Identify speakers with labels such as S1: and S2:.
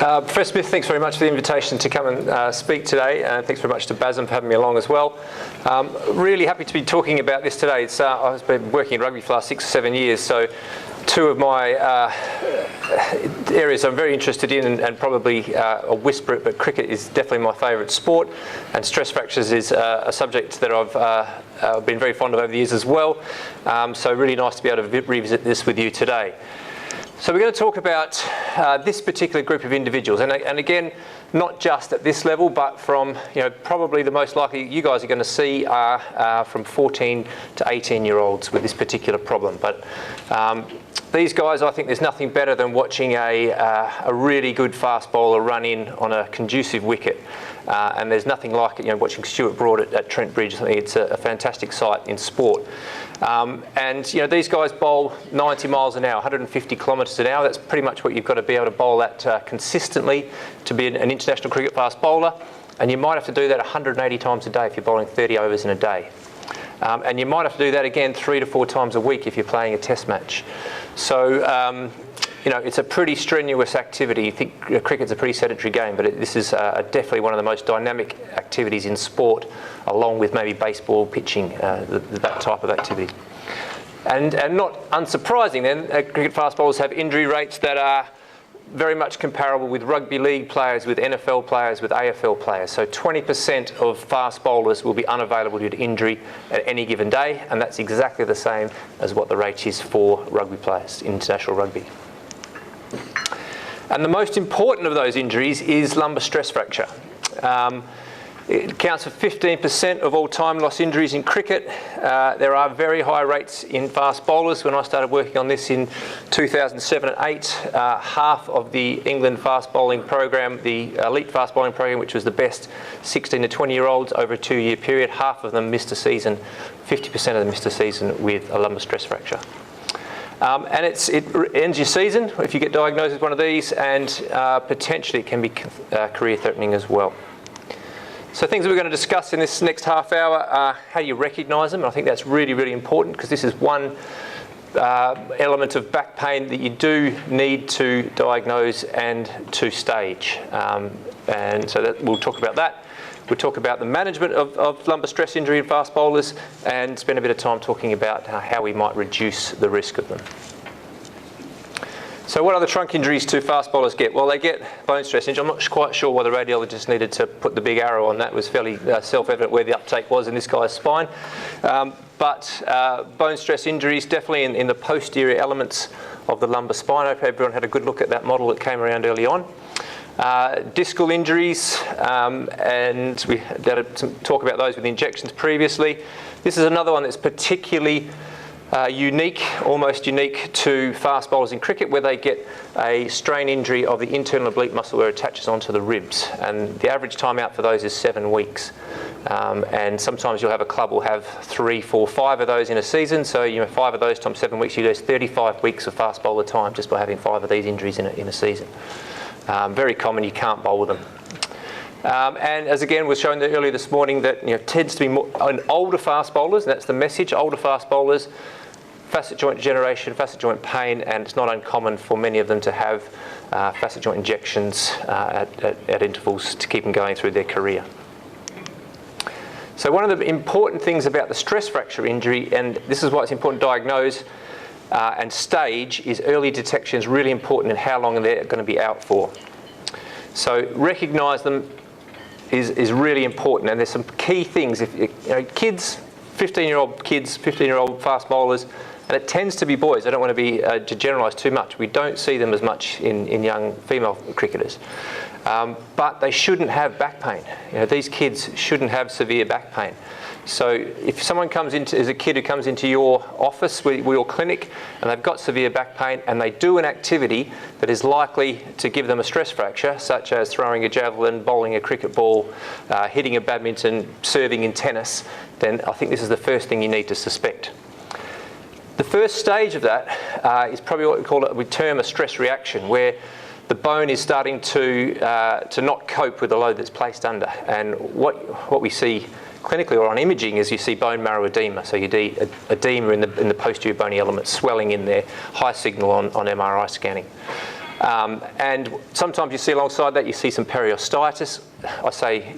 S1: Professor Smith, thanks very much for the invitation to come and speak today, and thanks very much to BASM for having me along as well. Really happy to be talking about this today. I've been working in rugby for the last 6 or 7 years, so two of my areas I'm very interested in, and probably I'll whisper it, but cricket is definitely my favourite sport, and stress fractures is a subject that I've been very fond of over the years as well. So really nice to be able to revisit this with you today. So we're going to talk about this particular group of individuals, and again, not just at this level, but from, probably the most likely you guys are going to see are from 14 to 18-year-olds with this particular problem. But these guys, I think there's nothing better than watching a really good fast bowler run in on a conducive wicket. And there's nothing like it, watching Stuart Broad at Trent Bridge. I think it's a fantastic sight in sport. And these guys bowl 90 miles an hour, 150 kilometres an hour. That's pretty much what you've got to be able to bowl at consistently to be an international cricket fast bowler. And you might have to do that 180 times a day if you're bowling 30 overs in a day. And you might have to do that again 3 to 4 times a week if you're playing a test match. So, it's a pretty strenuous activity. You think cricket's a pretty sedentary game, but this is definitely one of the most dynamic activities in sport, along with maybe baseball, pitching, that type of activity. And not unsurprising then, cricket fast bowlers have injury rates that are very much comparable with rugby league players, with NFL players, with AFL players. So 20% of fast bowlers will be unavailable due to injury at any given day, and that's exactly the same as what the rate is for rugby players, international rugby. And the most important of those injuries is lumbar stress fracture. It accounts for 15% of all time loss injuries in cricket. There are very high rates in fast bowlers. When I started working on this in 2007 and 8, half of the England fast bowling program, the elite fast bowling program, which was the best 16 to 20-year-olds over a 2-year period, half of them missed a season, 50% of them missed a season with a lumbar stress fracture. And it ends your season if you get diagnosed with one of these, and potentially it can be career-threatening as well. So things that we're going to discuss in this next half hour are how you recognise them. And I think that's really, really important, because this is one element of back pain that you do need to diagnose and to stage. And so we'll talk about that. We'll talk about the management of lumbar stress injury in fast bowlers, and spend a bit of time talking about how we might reduce the risk of them. So what other trunk injuries do fast bowlers get? Well, they get bone stress injury. I'm not quite sure why the radiologist needed to put the big arrow on that. It was fairly self-evident where the uptake was in this guy's spine. But bone stress injuries definitely in the posterior elements of the lumbar spine. I hope everyone had a good look at that model that came around early on. Discal injuries, and we had to talk about those with injections previously. This is another one that's particularly unique, almost unique to fast bowlers in cricket, where they get a strain injury of the internal oblique muscle where it attaches onto the ribs. And the average time out for those is 7 weeks. And sometimes you'll have a club will have 3, 4, 5 of those in a season. So 5 of those times 7 weeks, you lose 35 weeks of fast bowler time just by having 5 of these injuries in a season. Very common, you can't bowl with them. And as again was shown earlier this morning, that tends to be more in older fast bowlers, and that's the message, older fast bowlers, facet joint degeneration, facet joint pain, and it's not uncommon for many of them to have facet joint injections at intervals to keep them going through their career. So one of the important things about the stress fracture injury, and this is why it's important to diagnose and stage, is early detection is really important in how long they're going to be out for. So recognise them is really important, and there's some key things. If kids, 15-year-old fast bowlers, and it tends to be boys. I don't want to be to generalise too much. We don't see them as much in young female cricketers, but they shouldn't have back pain. These kids shouldn't have severe back pain. So if someone is a kid who comes into your office, your clinic, and they've got severe back pain, and they do an activity that is likely to give them a stress fracture, such as throwing a javelin, bowling a cricket ball, hitting a badminton, serving in tennis, then I think this is the first thing you need to suspect. The first stage of that is probably what we term a stress reaction, where the bone is starting to not cope with the load that's placed under. And what we see clinically or on imaging is you see bone marrow edema. So you see edema in the posterior bony element, swelling in there, high signal on MRI scanning. And sometimes you see alongside that, you see some periostitis. I say